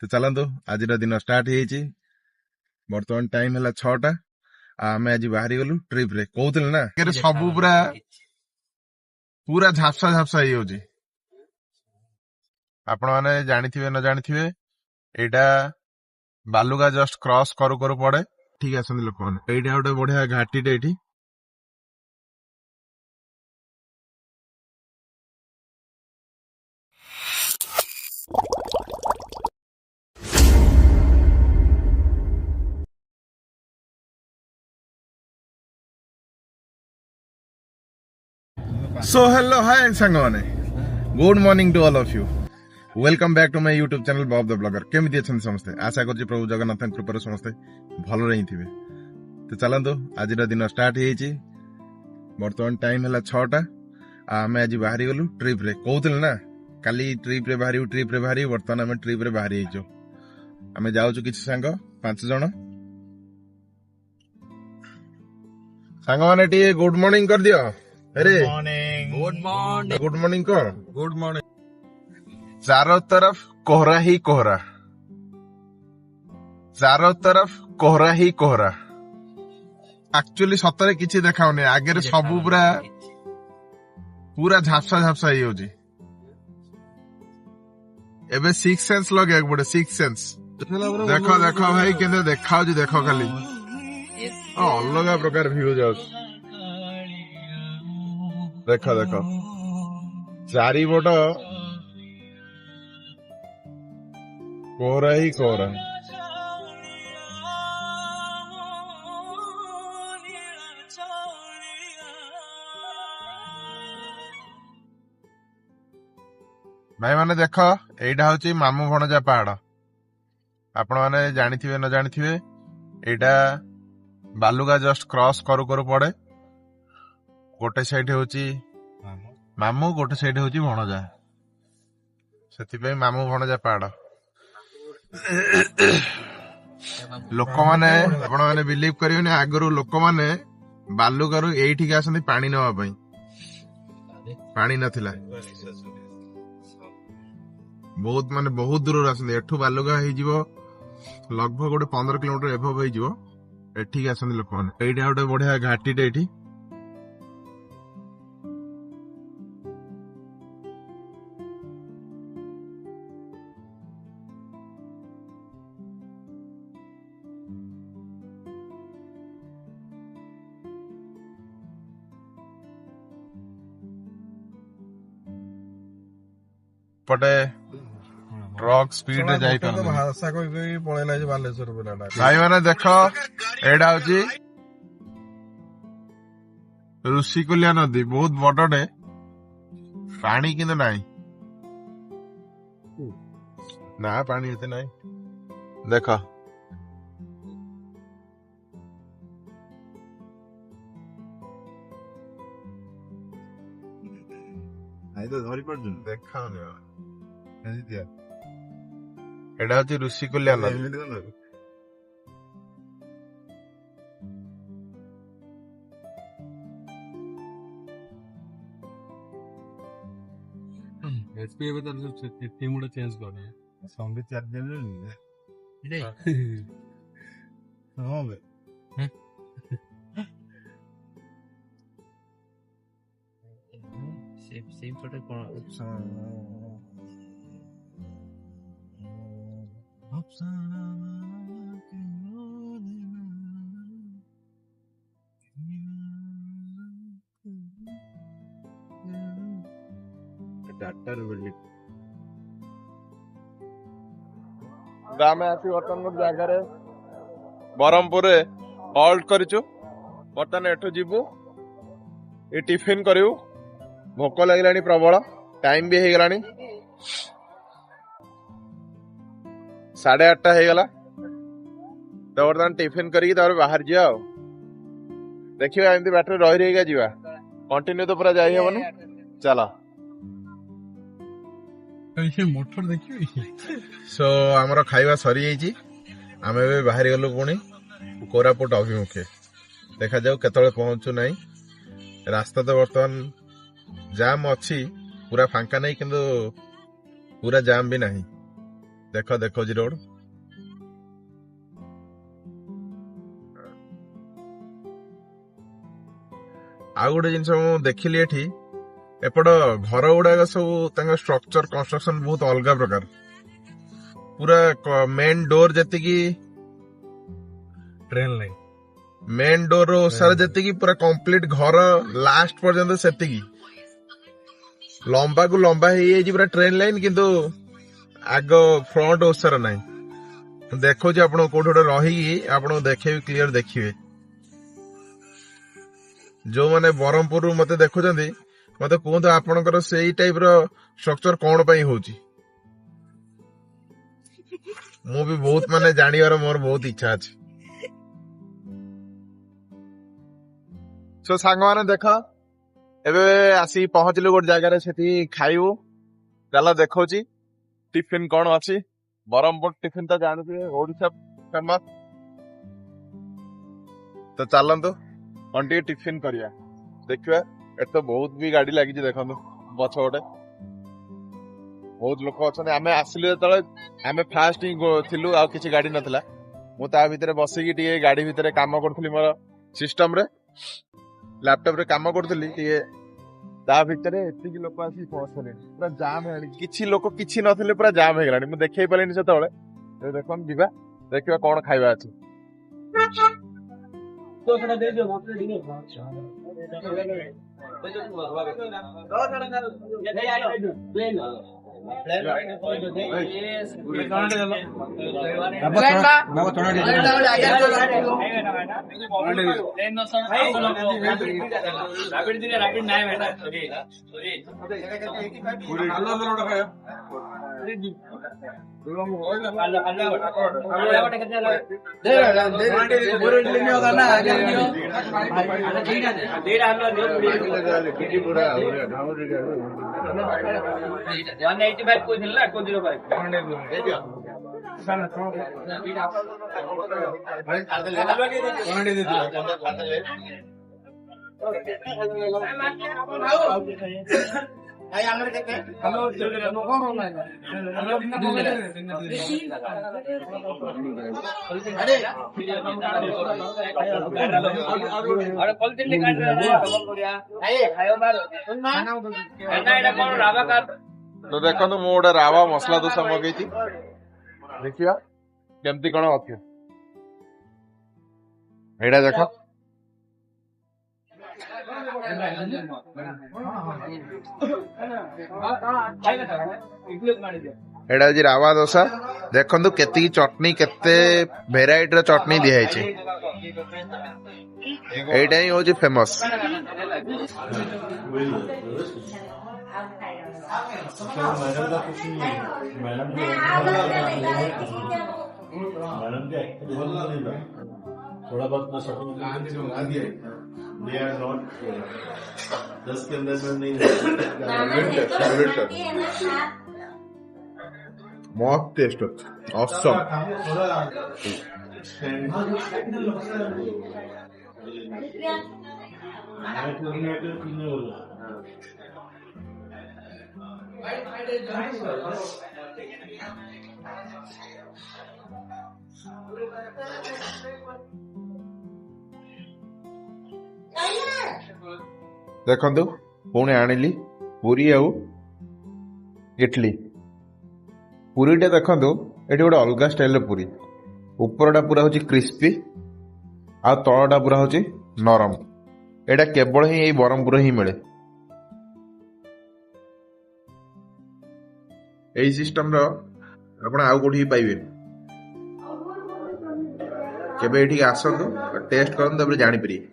तो चलतु आज दिन स्टार्ट बर्तमान टाइम है 6टा आम आज बाहरी गलु ट्रिप रे कहते ना सब पूरा पूरा झापसा झापसा हो आपण मैंने जानी न जानी एटा बालुगा जस्ट क्रॉस करू करू पड़े ठीक है लोक मैंने ये गोटे बढ़िया घाटी ये सो हेलो हाय सांग माने good morning to all of you welcome back to my YouTube channel Bob the blogger केमिति अछन समस्ते आशा करछि प्रभु जगन्नाथ कृपा समस्ते भलो रही थिबे तो चलंतु आज दिन स्टार्ट बर्तमान टाइम है 6टा आम आज बाहरी गलु ट्रिप रे कहते ना काली ट्रिप रे बाहरी बर्तमान आम ट्रिप रे बाहरी आम जाऊँ किसी सांग 5 जन सांग माने टी गुड मॉर्निंग कर दियो अरे गुड मॉर्निंग कर गुड मॉर्निंग चारों तरफ कोहरा ही कोहरा चारों तरफ कोहरा ही कोहरा एक्चुअली सतरे किछि देखाउनी आगे सब पूरा पूरा झापसा झापसा हो एबे सिक्स सेंस लगे पड़े सिक्स सेंस देखो देखो भाई केंद्र देखा देखो खाली अलग प्रकार व्यू जाऊ देखो देखो चारिपट कोहरा ही कोहरा भाई माने देख एटा हूँ मामू भणजा पहाड़ आपण मैंने जानी न जानी एटा बालुगा जस्ट क्रॉस करू करू पड़े गोटे साइड हूँ मामू गोटे साइड हूँ भणजा से मामू भणजा पहाड़ लोक मैंने आपण मैंने बिलीव करें आगु लोक मैंने बालुगारू एठी आसती पानी नवा पानी नथिला बहुत माने बहुत दूर आसती एठू बालुगा लगभग गोटे 15 किलोमीटर एभव एठी आसती लोक मैंने एटा गोटे बढ़िया घाटी ये पटे ट्रक स्पीड रे जाई पर भाषा कोई पळेला जे बालेश्वर बेलाडा भाई माने देखो एडा होची ऋषिकुल्या नदी बहुत बडडे पानी किंतु नाही ना पानी एते नाही देखो आई तो धरी पड़ देखा एटा हूँ ऋषिकुल्या नदी एचपी ଏବେ ତ टीम गुडा चेंज करने संगे 4 दिन रे हां बे सेम पटे कोन गामे आसी बर्तन जगार ब्रह्मपुर हल्ट करिचु बर्तन एठू जीवु ये टिफिन करू भोक लगे प्रबल टाइम भी हो गलानी 8:30 हो गला तो बर्तमान टिफिन करके बाहर जा देखिए एमती बाटर रही रही जा कंटिन्यू तो पूरा जाई हेबनी चलो मोटर देखिए सो आमर खाइबा सरी जाइए आम बाहरी गलु पुणी कोरापुट अभिमुखे देखा जाऊ केतळे पहुंचु नहीं रास्ता तो बर्तमान जाम अच्छी पूरा फांका नहीं किंतु पूरा जाम भी नहीं ଦେଖ ଦେଖଉଛି ରୋଡ। ଆଉ ଗୋଟେ ଜିନିଷ ମୁଁ ଦେଖିଲି ଏଠି ଏପଟ ଘର ଗୁଡାକ ସବୁ ତାଙ୍କ ଷ୍ଟ୍ରକ୍ଚର କନଷ୍ଟ୍ରକ୍ସନ ବହୁତ ଅଲଗା ପ୍ରକାର। ପୁରା ମେନ୍ ଡୋର ଯେତିକି ट्रेन लाइन ମେନ୍ ଡୋର ର ଓସାର ଯେତିକି ପୁରା କମ୍ପ୍ଲିଟ ଘର ଲାଷ୍ଟ ପର୍ଯ୍ୟନ୍ତ ସେତିକି ଲମ୍ବା କୁ ଲମ୍ବା ହେଇଯାଇଛି ପୁରା ଟ୍ରେନ ଲାଇନ, କିନ୍ତୁ ଆଗ ଫ୍ରଣ୍ଟ ଓସାର ନାହିଁ। ଦେଖଉଛି ଆପଣଙ୍କୁ କୋଉଠି ଗୋଟେ ରହିକି ଆପଣଙ୍କୁ ଦେଖେଇବି, କ୍ଲିୟର ଦେଖିବେ। ଯୋଉମାନେ ବ୍ରହ୍ମପୁରରୁ ମତେ ଦେଖୁଛନ୍ତି ମତେ କୁହନ୍ତୁ ଆପଣଙ୍କର ସେଇ ଟାଇପ ର ଷ୍ଟ୍ରକ୍ଚର କଣ ପାଇଁ ହଉଛି। ମୁଁ ବି ବହୁତ ମାନେ ଜାଣିବାର ମୋର ବହୁତ ଇଚ୍ଛା ଅଛି। ସୋ ସାଙ୍ଗମାନେ ଦେଖ ଏବେ ଆସିକି ପହଞ୍ଚିଲୁ ଗୋଟେ ଜାଗାରେ, ସେଠି ଖାଇବୁ। ଚାଲ ଦେଖଉଛି ଟିଫିନ କଣ ଅଛି। ବ୍ରହ୍ମପୁର ଟିଫିନ ତ ଜାଣୁଥିବେ ଓଡିଶା ଫେମସ। ତ ଚାଲନ୍ତୁ କଣ ଟିକେ ଟିଫିନ କରିବା, ଦେଖିବା। ଏଠି ତ ବହୁତ ବି ଗାଡି ଲାଗିଛି, ଦେଖନ୍ତୁ ପଛ ଗୋଟେ ବହୁତ ଲୋକ ଅଛନ୍ତି। ଆମେ ଆସିଲୁ ଯେତେବେଳେ ଆମେ ଫାଷ୍ଟ ହିଁ ଥିଲୁ, ଆଉ କିଛି ଗାଡି ନଥିଲା। ମୁଁ ତା ଭିତରେ ବସିକି ଟିକେ ଗାଡି ଭିତରେ କାମ କରୁଥିଲି, ମୋର ସିଷ୍ଟମ ରେ ଲାପଟପ ରେ କାମ କରୁଥିଲି ଟିକେ। ତା ଭିତରେ ଏତିକି ଲୋକ ଆସିକି ପହଞ୍ଚିଲେଣି, ପୁରା ଜାମ୍ ହେଇଗଲାଣି। କିଛି ଲୋକ କିଛି ନଥିଲେ, ପୁରା ଜାମ୍ ହେଇଗଲାଣି। ମୁଁ ଦେଖେଇ ପାରିଲିନି ସେତେବେଳେ। ଦେଖନ୍ତୁ ଯିବା ଦେଖିବା କଣ ଖାଇବା ଅଛି। तो देखो ମୁଁ ଗୋଟେ ରାବା ମସଲା ଦୋସା ମଗେଇଛି, ଦେଖିବା କେମିତି କଣ ଅଛି। ଏଇଟା ଦେଖ, ଏଇଟା ହଉଛି ରାବା ଦୋସା। ଦେଖନ୍ତୁ କେତିକି ଚଟନି, କେତେ ଭେରାଇଟିର ଚଟନି ଦିଆହେଇଛି। ଏଇଟା ହିଁ ହଉଛି ଫେମସ। थोड़ा बहुत मैं शॉपिंग दस के अंदर में नहीं मस्त टेस्ट ଅଛି, awesome। ଦେଖନ୍ତୁ ପୁଣି ଆଣିଲି ପୁରୀ ଆଉ ଇଟଲି। ପୁରୀଟା ଦେଖନ୍ତୁ ଏଠି ଗୋଟେ ଅଲଗା ଷ୍ଟାଇଲର ପୁରୀ। ଉପରଟା ପୁରା ହଉଛି କ୍ରିସ୍ପି ଆଉ ତଳଟା ପୁରା ହଉଛି ନରମ। ଏଇଟା କେବଳ ହିଁ ଏଇ ବ୍ରହ୍ମପୁର ହିଁ ମିଳେ। ଏଇ ସିଷ୍ଟମର ଆପଣ ଆଉ କୋଉଠି ପାଇବେନି। କେବେ ଏଠିକି ଆସନ୍ତୁ, ଟେଷ୍ଟ କରନ୍ତୁ, ତାପରେ ଜାଣିପାରିବେ।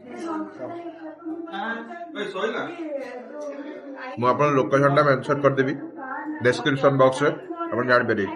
ମୁଁ ଆପଣଙ୍କ ଲୋକେସନଟା ମେନସନ କରିଦେବି ଡେସ୍କ୍ରିପସନ ବକ୍ସରେ, ଆପଣ ଜାଣିପାରିବେ।